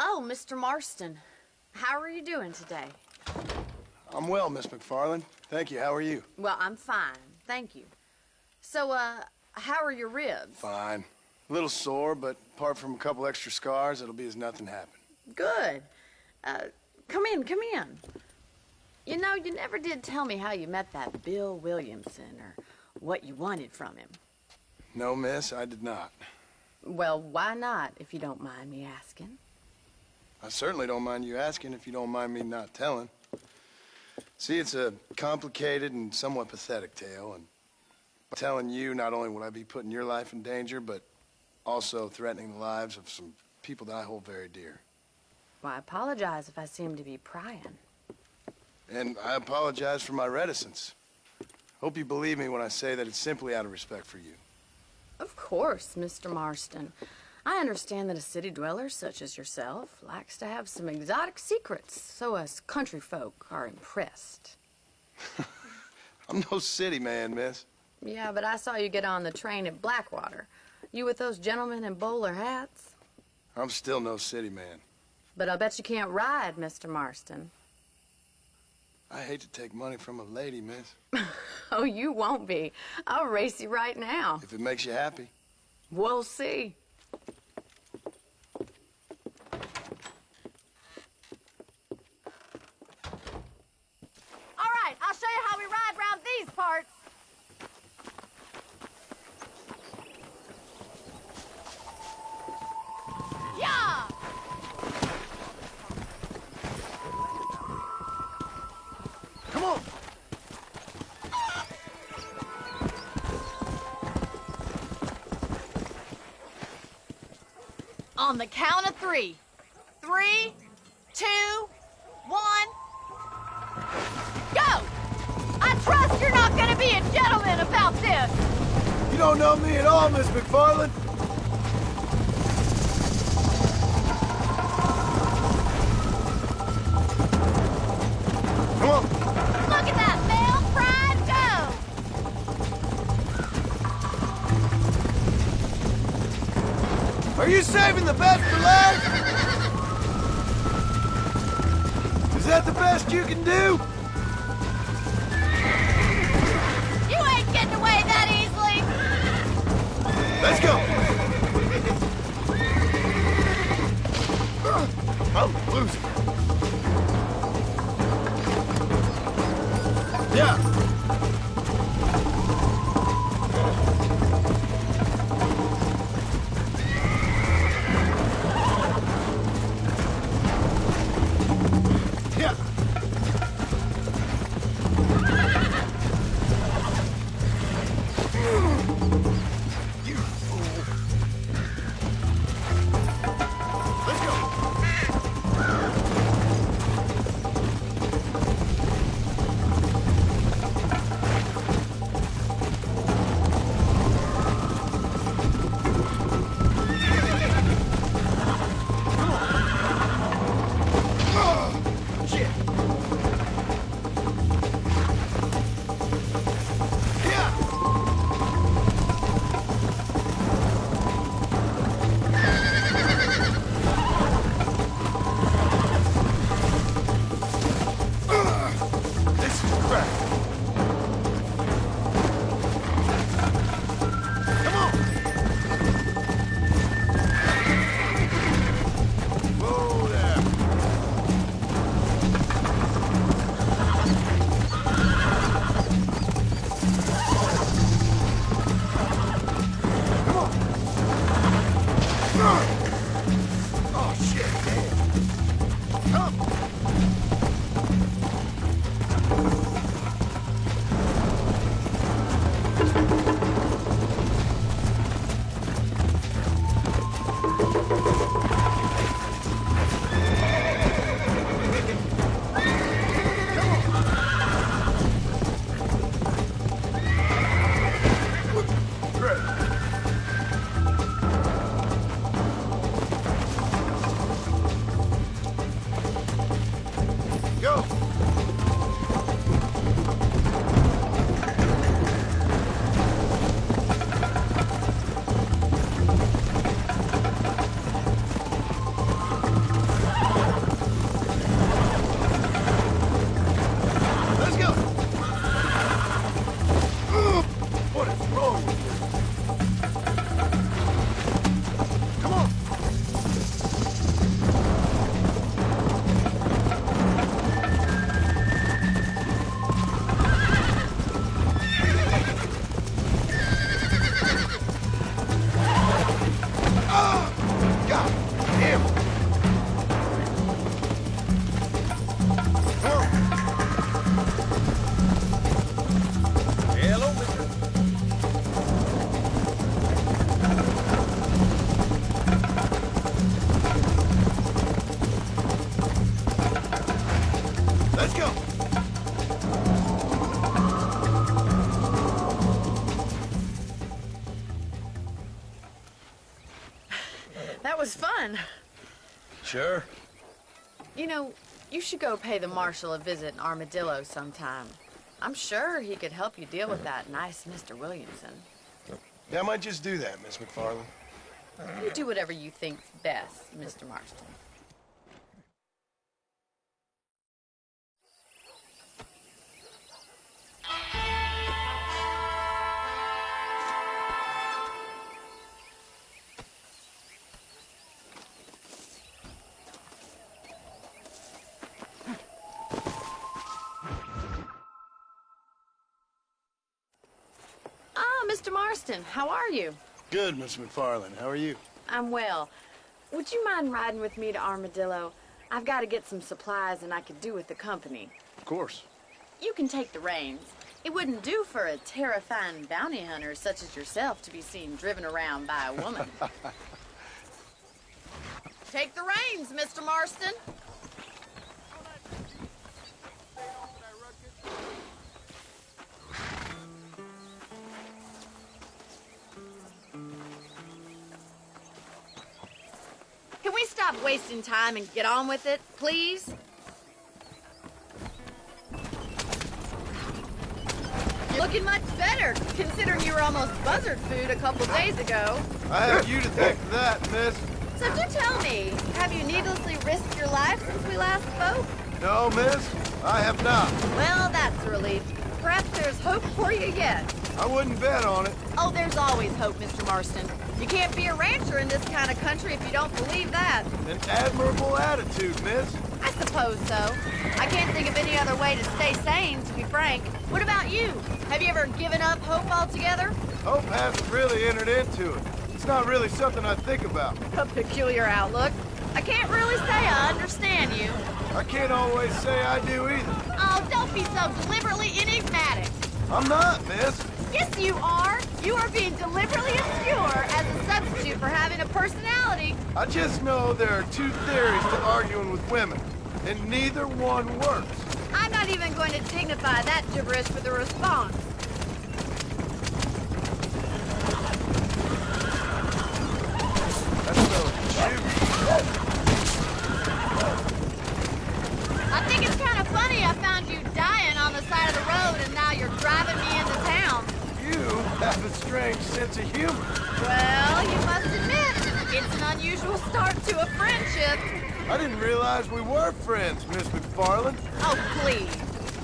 Oh, Mr. Marston. How are you doing today? I'm well, Miss McFarland. Thank you. How are you? Well, I'm fine. Thank you. So, how are your ribs? Fine. A little sore, but apart from a couple extra scars, it'll be as nothing happened. Good. Come in, come in. You know, you never did tell me how you met that Bill Williamson or what you wanted from him. No, miss, I did not. Well, why not, if you don't mind me asking? I certainly don't mind you asking if you don't mind me not telling. See, it's a complicated and somewhat pathetic tale, and by telling you, not only would I be putting your life in danger, but also threatening the lives of some people that I hold very dear. Well, I apologize if I seem to be prying. And I apologize for my reticence. Hope you believe me when I say that it's simply out of respect for you. Of course, Mr. Marston. I understand that a city dweller such as yourself likes to have some exotic secrets, so us country folk are impressed. I'm no city man, miss. Yeah, but I saw you get on the train at Blackwater. You with those gentlemen in bowler hats? I'm still no city man. But I bet you can't ride, Mr. Marston. I hate to take money from a lady, miss. Oh, you won't be. I'll race you right now. If it makes you happy. We'll see. All right, I'll show you how we ride around these parts. Yeah! Come on! On the count of 3. 3, 2, 1. Go! I trust you're not gonna be a gentleman about this. You don't know me at all, Miss McFarland. Come on! Look at that, male pride go! Are you saving the best for last? Is that the best you can do? You ain't getting away that easily. Let's go! I'm losing. Yeah. Yeah. That was fun. Sure. You know, you should go pay the marshal a visit in Armadillo sometime. I'm sure he could help you deal with that nice Mr. Williamson. Yeah, I might just do that, Miss McFarland. You do whatever you think's best, Mr. Marston. Mr. Marston, how are you? Good, Miss McFarland. How are you? I'm well. Would you mind riding with me to Armadillo? I've got to get some supplies and I could do with the company. Of course. You can take the reins. It wouldn't do for a terrifying bounty hunter such as yourself to be seen driven around by a woman. Take the reins, Mr. Marston. Can we stop wasting time and get on with it, please? You're looking much better, considering you were almost buzzard food a couple days ago. I have you to thank for that, miss. So do tell me, have you needlessly risked your life since we last spoke? No, miss, I have not. Well, that's a relief. Perhaps there's hope for you yet. I wouldn't bet on it. Oh, there's always hope, Mr. Marston. You can't be a rancher in this kind of country if you don't believe that. An admirable attitude, miss. I suppose so. I can't think of any other way to stay sane, to be frank. What about you? Have you ever given up hope altogether? Hope hasn't really entered into it. It's not really something I think about. A peculiar outlook. I can't really say I understand you. I can't always say I do either. Oh, don't be so deliberately enigmatic. I'm not, miss. Yes, you are. You are being deliberately obscure as a substitute for having a personality. I just know there are two theories to arguing with women, and neither one works. I'm not even going to dignify that gibberish with a response. That's so shoot. I think it's kind of funny I found you dying on the side of the road and now you're driving me into town. You have a strange sense of humor. Well, you must admit, it's an unusual start to a friendship. I didn't realize we were friends, Miss McFarland. Oh, please.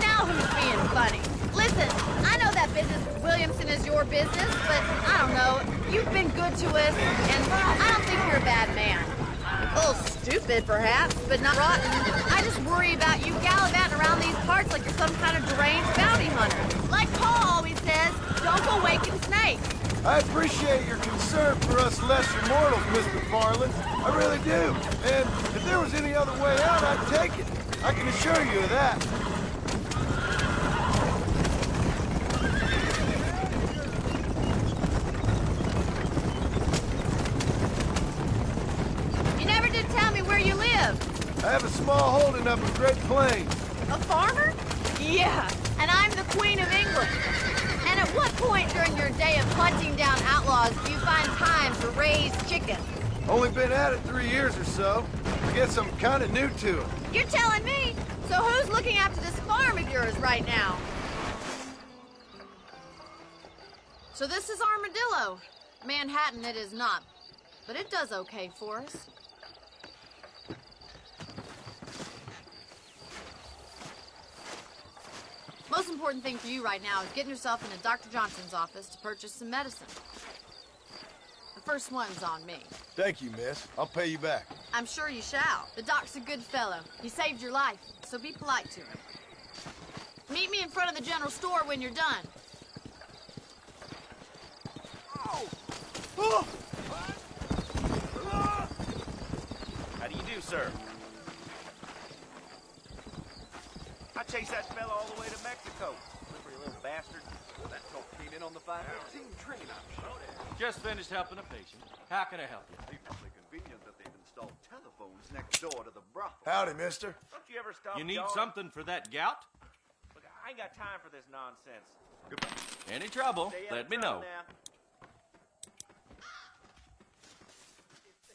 Now who's being funny? Listen, I know that business with Williamson is your business, but I don't know. You've been good to us, and I don't think you're a bad man. A little stupid, perhaps, but not rotten. I just worry about you gallivanting around these parts like you're some kind of deranged bounty hunter. Like Paul always says, don't go waking snakes. I appreciate your concern for us lesser mortals, Miss McFarland. I really do. And if there was any other way out, I'd take it. I can assure you of that. You never did tell me where you live. I have a small holding up in Great Plains. A farmer? Yeah, and I'm the Queen of England. And at what point during your day of hunting down outlaws do you find time to raise chickens? Only been at it 3 years or so. I guess I'm kind of new to it. You're telling me? So who's looking after this farm of yours right now? So this is Armadillo. Manhattan it is not, but it does okay for us. Most important thing for you right now is getting yourself into Dr. Johnson's office to purchase some medicine. The first one's on me. Thank you, miss. I'll pay you back. I'm sure you shall. The doc's a good fellow. He saved your life, so be polite to him. Meet me in front of the general store when you're done. Oh! Oh! How do you do, sir? I chased that fella all the way to Mexico. Slippery little bastard. Well, that talk came in on the 515 train option. Just finished helping a patient. How can I help you? It's awfully convenient that they've installed telephones next door to the brothel. Howdy, mister. Don't you ever stop, You need John? something for that gout? Look, I ain't got time for this nonsense. Goodbye. Any trouble, Stay out let of me know. trouble now.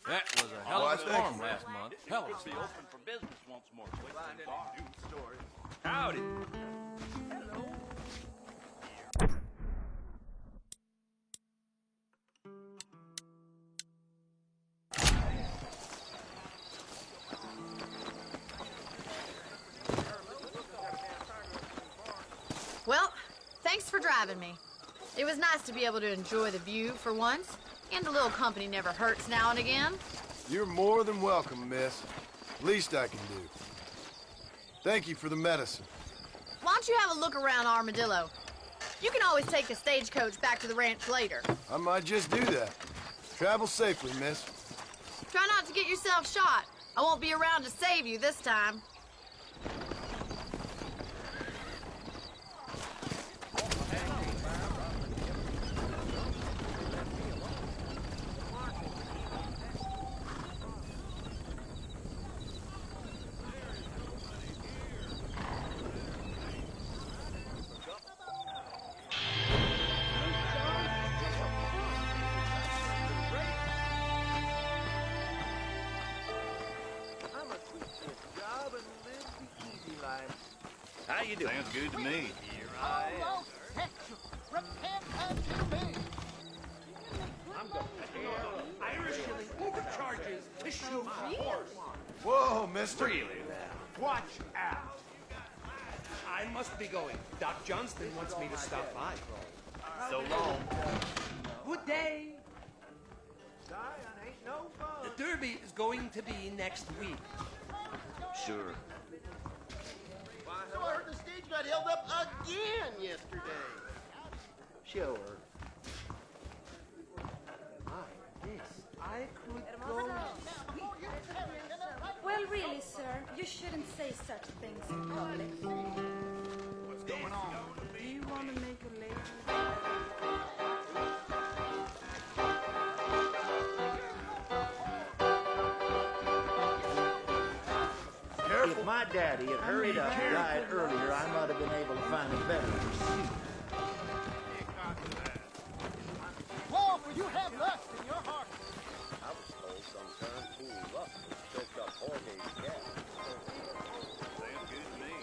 That was a hell of a storm last month. Hell of a storm. Open for business once more. Howdy. Hello. Well, thanks for driving me. It was nice to be able to enjoy the view for once, and a little company never hurts now and again. You're more than welcome, miss. Least I can do. Thank you for the medicine. Why don't you have a look around Armadillo? You can always take the stagecoach back to the ranch later. I might just do that. Travel safely, miss. Try not to get yourself shot. I won't be around to save you this time. How you doing? Sounds good to me. Oh, Texas, repent unto me. I'm going to Irish shilling overcharges to shoot my horse. Whoa, mister. Really now. Watch out. I must be going. Doc Johnston wants me to stop by. So long. Good day. The Derby is going to be next week. Sure. So I heard the stage got held up again yesterday. Sure. My, this, I could go. Well, really, sir, you shouldn't say such things in public. What's going on? Do you want to make a lady? If my daddy had hurried up and died earlier, I might have been able to find a better pursuit. Paul, for you have lust in your heart. I was told some fool lust was choked up 4 days gas. Sounds good to me.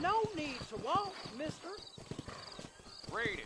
No need to walk, mister. Ready.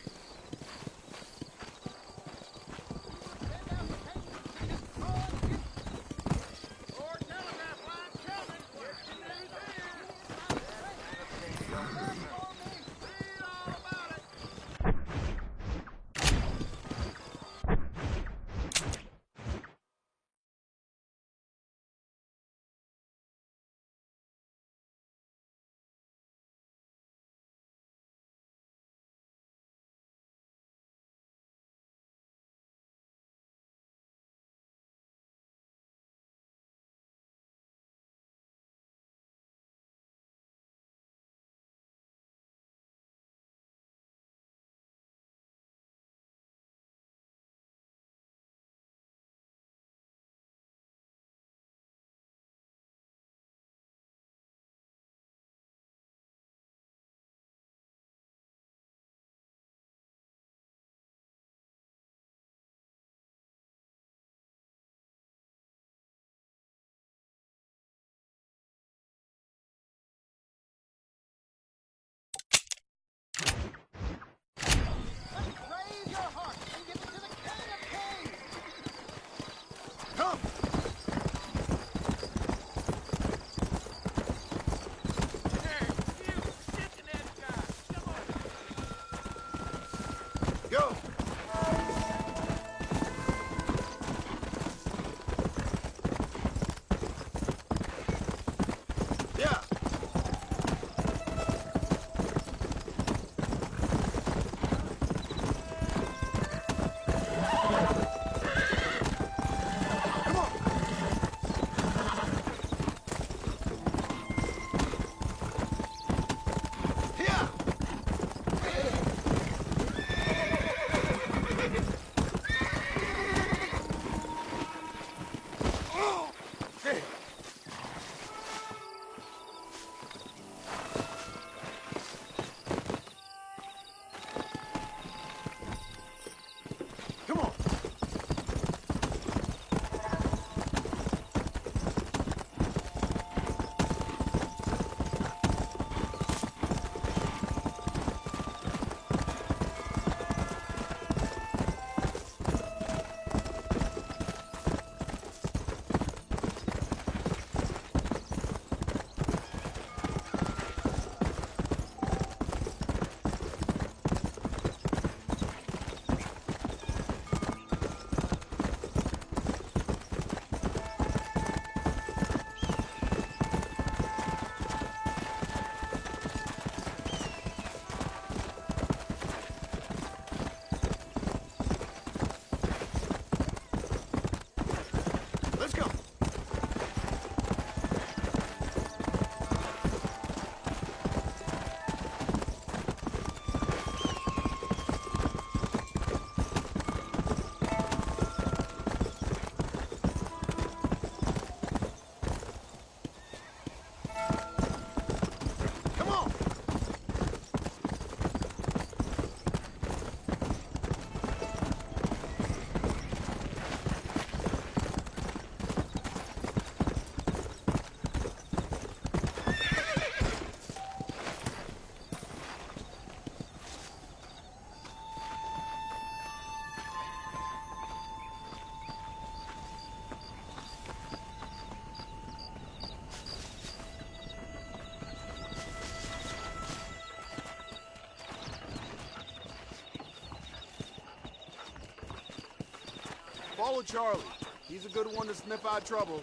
Follow Charlie. He's a good one to sniff out trouble.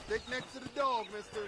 Stick next to the dog, mister.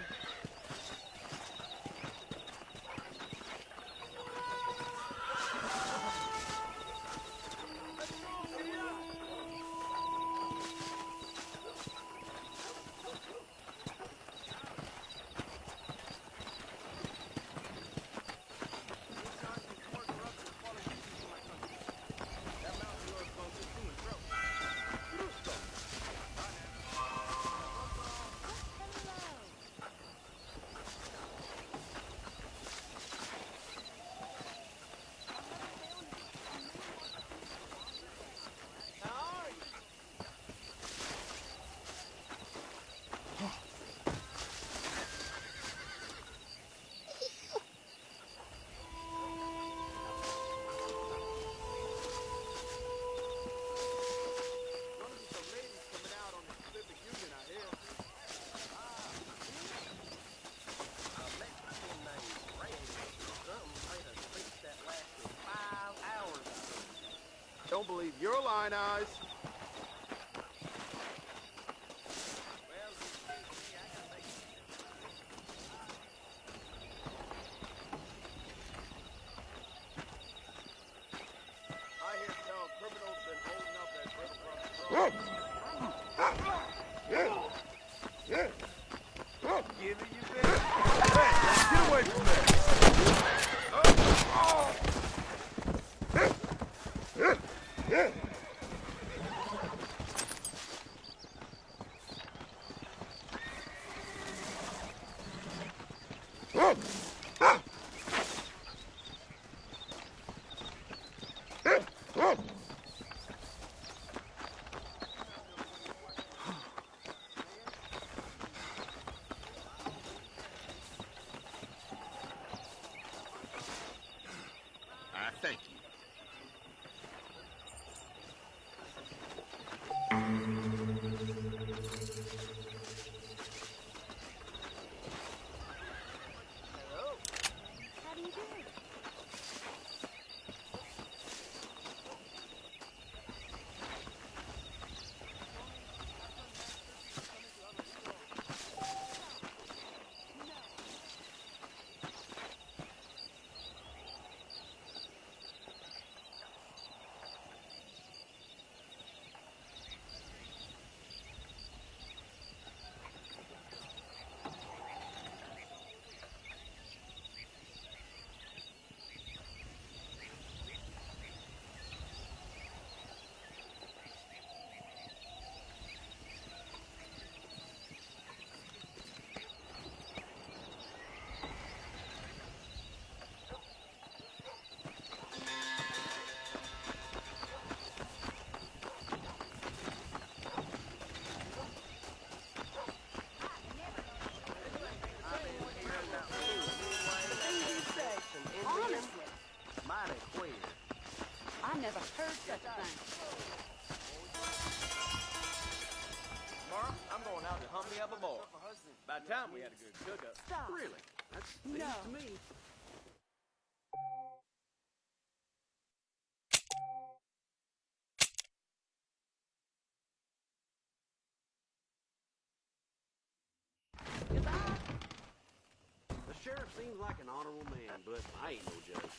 Don't believe your line eyes. I hear tell criminals been holding up that river. Give it your best. Hey, get away from there. Thank you. How do you do? I never heard such a thing. Tomorrow, I'm going out to hunt me up a boy. By the time we had a good cook-up. Stop. Really? That's news No. to me. The sheriff seems like an honorable man, but I ain't no judge.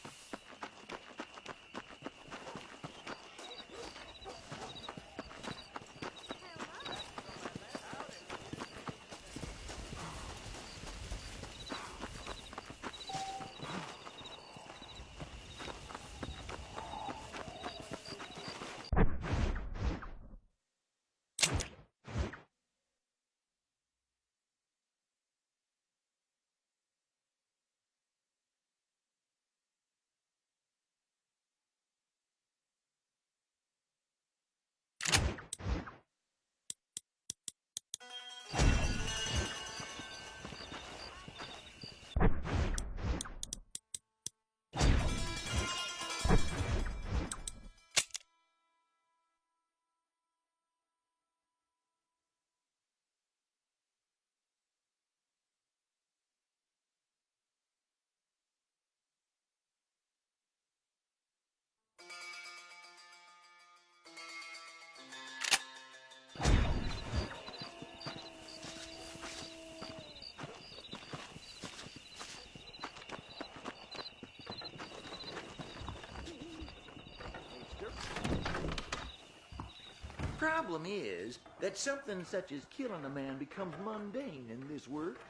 problem is that something such as killing a man becomes mundane in this work.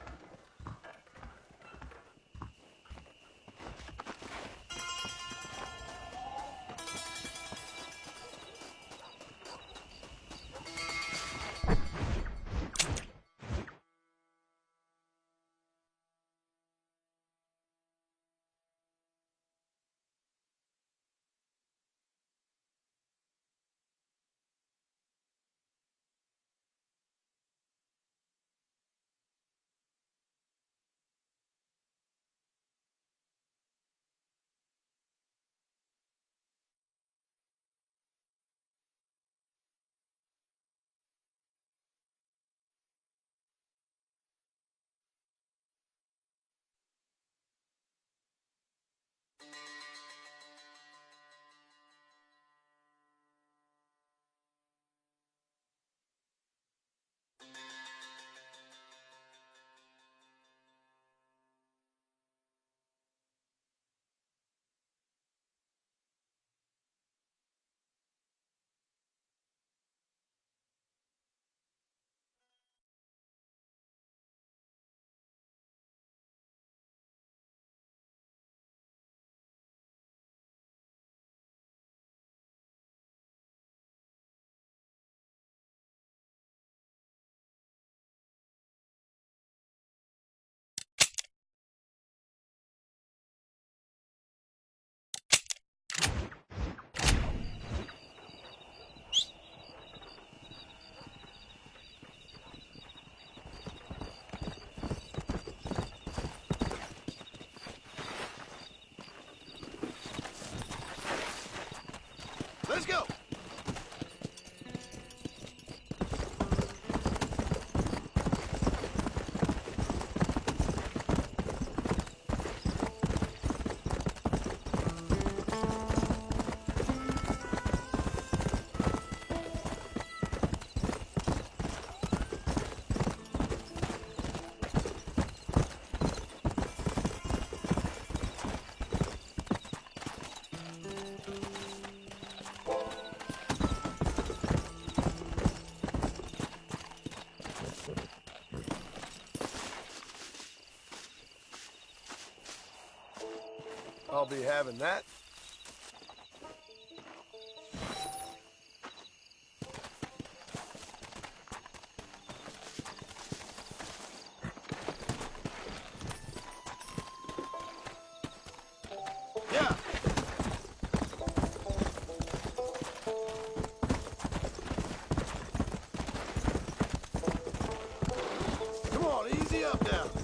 Let's go! I'll be having that. Yeah. Come on, easy up now.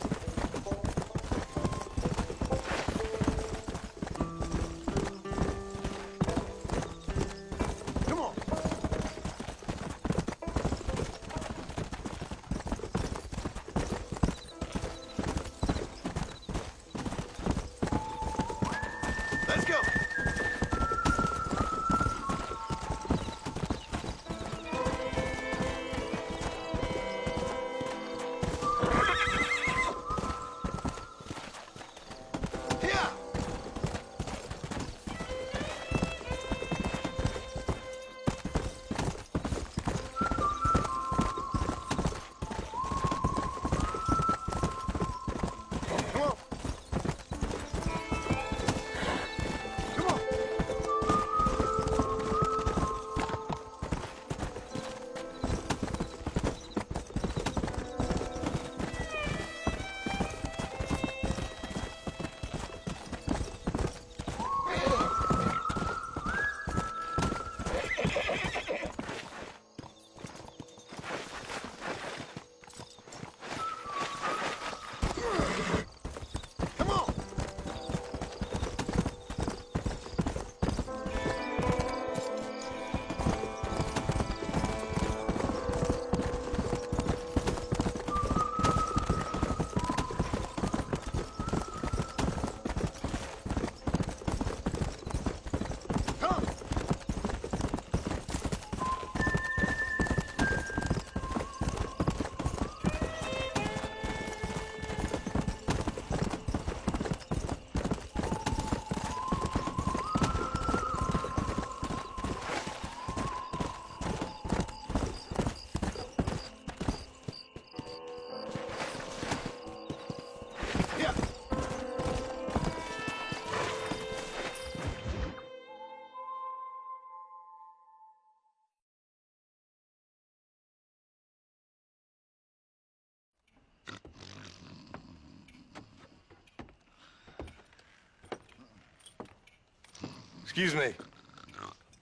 Excuse me.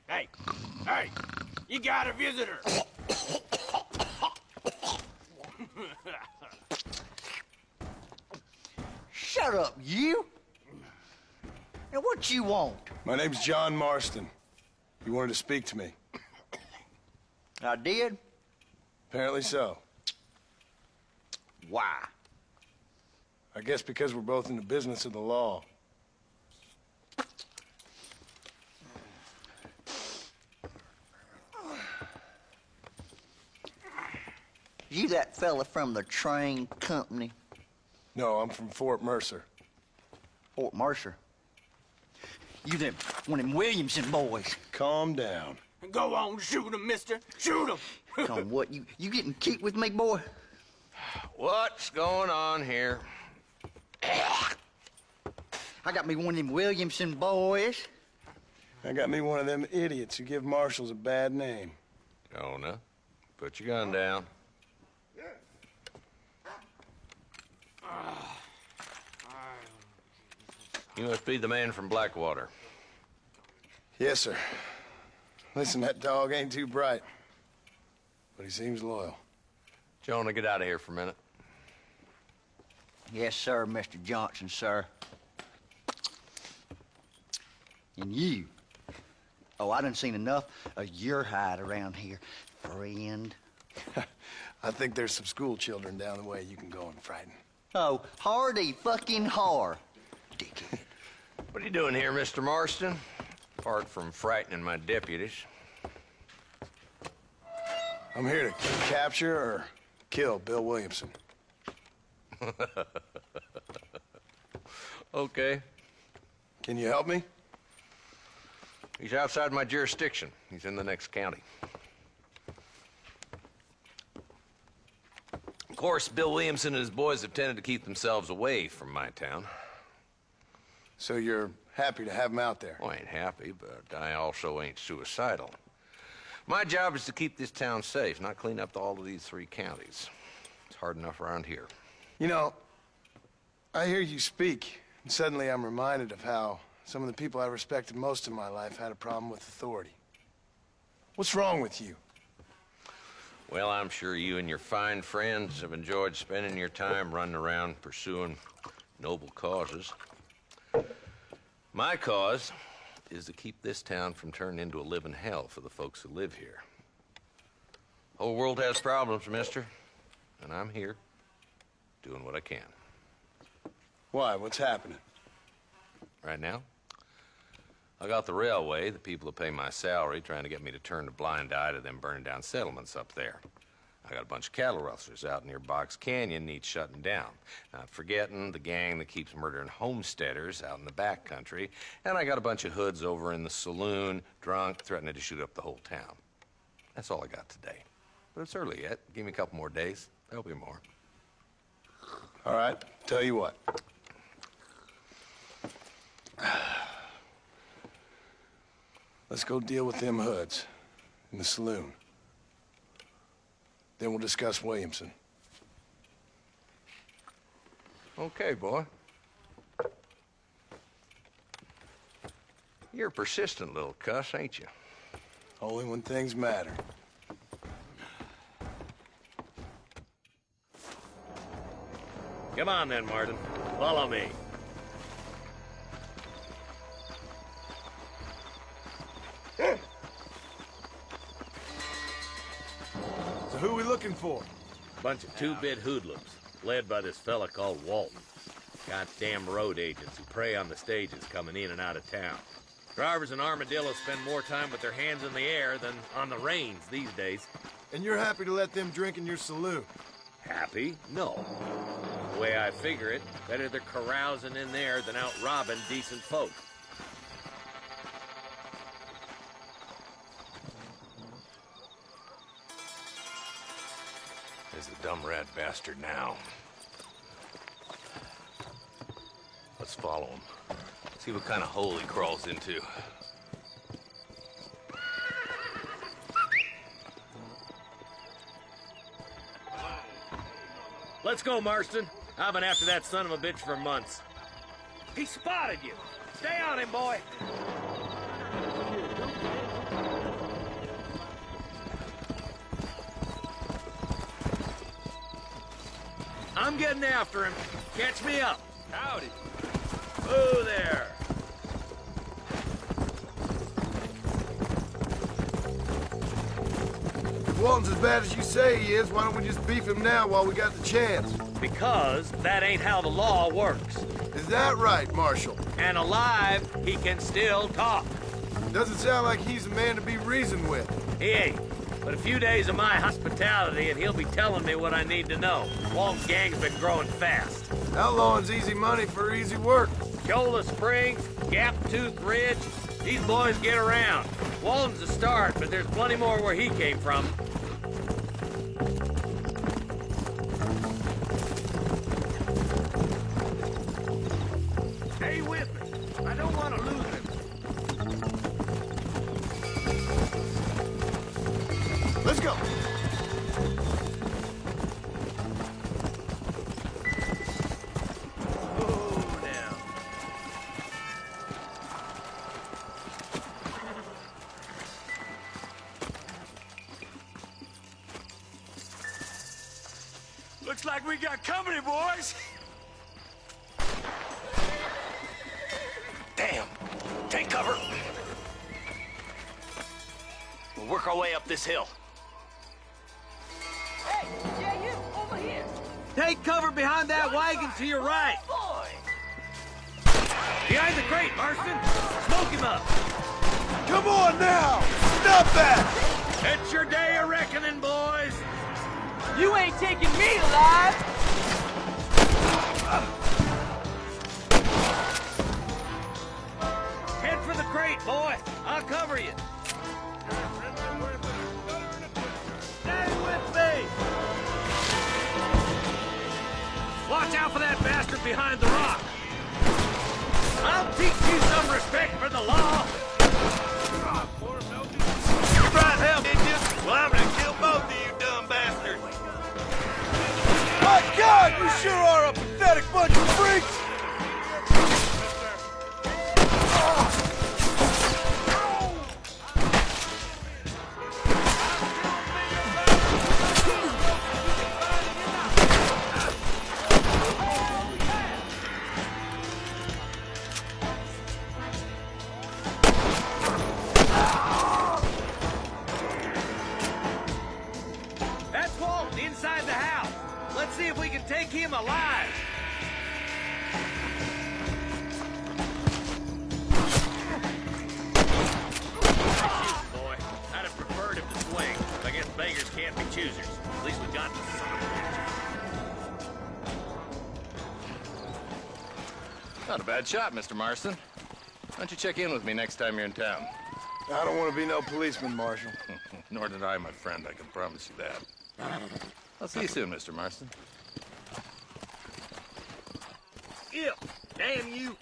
Hey, hey, you got a visitor. Shut up, you! Now, what you want? My name's John Marston. You wanted to speak to me. I did? Apparently so. Why? I guess because we're both in the business of the law. You that fella from the train company? No, I'm from Fort Mercer. Fort Mercer? You them, one of them Williamson boys. Calm down. Go on, shoot him, mister. Shoot him. Come on, what, you getting kicked with me, boy? What's going on here? I got me one of them Williamson boys. I got me one of them idiots who give marshals a bad name. Jonah, put your gun down. You must be the man from Blackwater. Yes, sir. Listen, that dog ain't too bright, but he seems loyal. Jonah, get out of here for a minute. Yes, sir, Mr. Johnson, sir. And you. Oh, I done seen enough of your hide around here, friend. I think there's some school children down the way you can go and frighten. Oh, hardy fucking har. Dickhead. What are you doing here, Mr. Marston? Apart from frightening my deputies. I'm here to capture or kill Bill Williamson. Okay. Can you help me? He's outside my jurisdiction. He's in the next county. Of course, Bill Williamson and his boys have tended to keep themselves away from my town. So you're happy to have him out there? Well, I ain't happy, but I also ain't suicidal. My job is to keep this town safe, not clean up all of these 3 counties. It's hard enough around here. You know, I hear you speak, and suddenly I'm reminded of how some of the people I respected most in my life had a problem with authority. What's wrong with you? Well, I'm sure you and your fine friends have enjoyed spending your time running around pursuing noble causes. My cause is to keep this town from turning into a living hell for the folks who live here. The whole world has problems, mister, and I'm here doing what I can. Why? What's happening? Right now, I got the railway, the people that pay my salary, trying to get me to turn a blind eye to them burning down settlements up there. I got a bunch of cattle rustlers out near Box Canyon needs shutting down. Not forgetting the gang that keeps murdering homesteaders out in the back country. And I got a bunch of hoods over in the saloon, drunk, threatening to shoot up the whole town. That's all I got today. But it's early yet. Give me a couple more days. There'll be more. All right, tell you what. Let's go deal with them hoods in the saloon. Then we'll discuss Williamson. Okay, boy. You're a persistent little cuss, ain't you? Only when things matter. Come on then, Martin. Follow me. So who we looking for? Bunch of two-bit hoodlums, led by this fella called Walton. Goddamn road agents who prey on the stages coming in and out of town. Drivers in Armadillo spend more time with their hands in the air than on the reins these days. And you're happy to let them drink in your saloon? Happy? No. The way I figure it, better they're carousing in there than out robbing decent folk. There's the dumb rat bastard now. Let's follow him. See what kind of hole he crawls into. Let's go, Marston. I've been after that son of a bitch for months. He spotted you. Stay on him, boy. I'm getting after him. Catch me up. Howdy. Whoa there. If Walton's as bad as you say he is, why don't we just beef him now while we got the chance? Because that ain't how the law works. Is that right, Marshal? And alive, he can still talk. Doesn't sound like he's a man to be reasoned with. He ain't. But a few days of my hospitality and he'll be telling me what I need to know. Walton's gang's been growing fast. Outlawing's easy money for easy work. Shola Springs, Gap Tooth Ridge, these boys get around. Walton's a start, but there's plenty more where he came from. Stay with me. I don't want to lose him. Let's go. Oh, now. Looks like we got company, boys. Damn. Take cover. We'll work our way up this hill. Hey, yeah, you, over here. Take cover behind that wagon to your right. Boy. Behind the crate, Marston. Smoke him up. Come on now! Stop that! It's your day of reckoning, boys. You ain't taking me alive. Head for the crate, boy. I'll cover you. Stay with me. Watch out for that bastard behind the rock. I'll teach you some respect for the law. You tried hell, did you? Well, I'm gonna kill both of you dumb bastards. My God, you sure are a pathetic bunch of freaks! That's Walton inside the house. Let's see if we can take him alive. Shoot, boy. I'd have preferred him to swing. I guess beggars can't be choosers. At least we got the son of a bitch. Not a bad shot, Mr. Marston. Why don't you check in with me next time you're in town? I don't want to be no policeman, Marshal. Nor did I, my friend. I can promise you that. I'll see you soon, Mr. Marston. Yeah, damn you.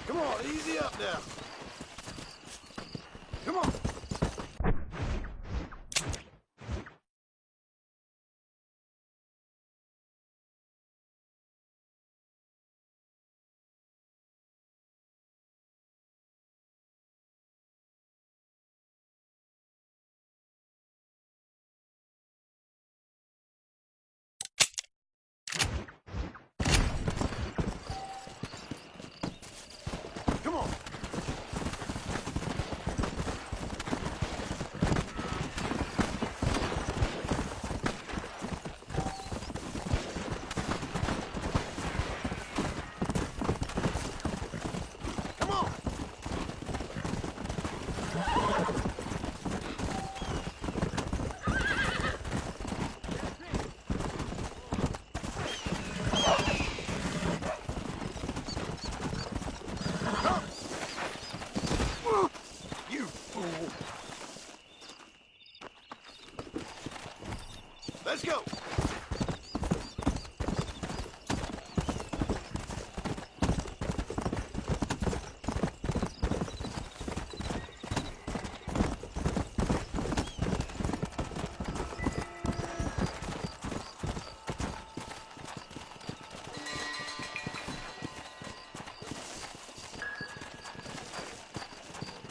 Come on, easy up now. Let's go!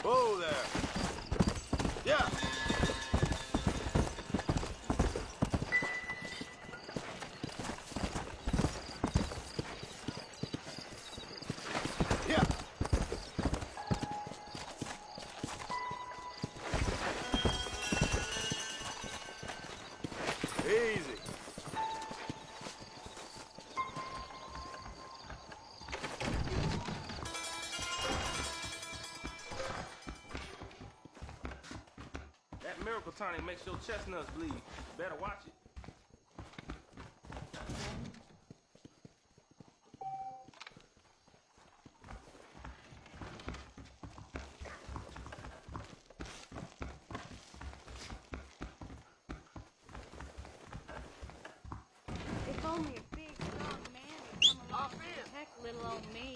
Whoa there! Yeah! Yeah! Easy. That miracle tonic makes your chestnuts bleed. Better watch it. If only a big, strong man would come along and protect little old me.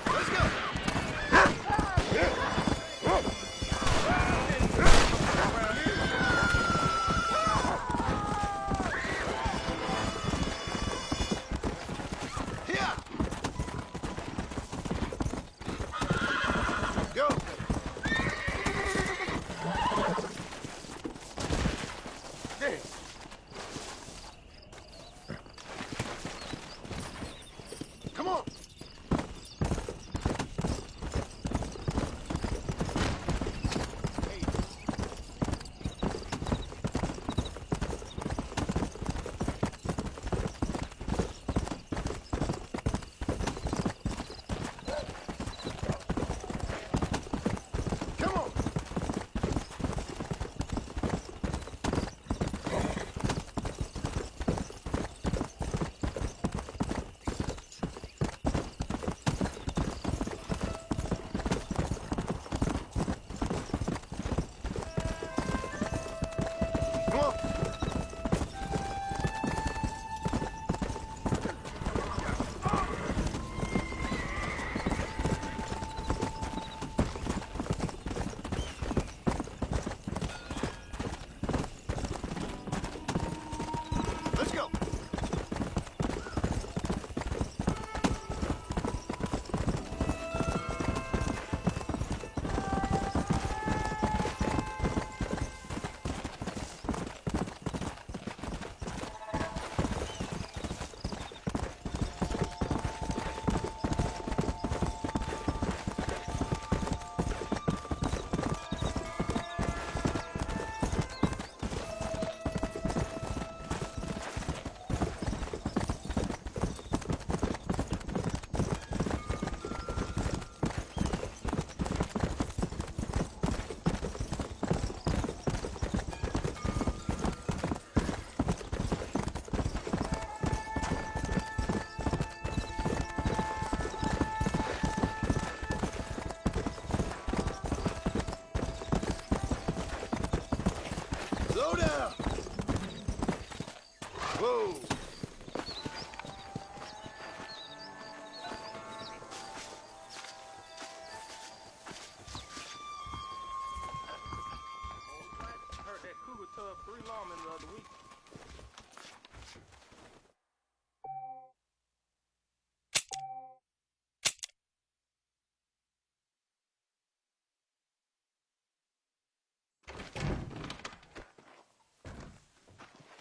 Let's go! Yeah! Go! Hey! Come on! Come on! Come on! Let's go! Slow down! Whoa! Heard that cougar tubbed 3 lawmen the other week.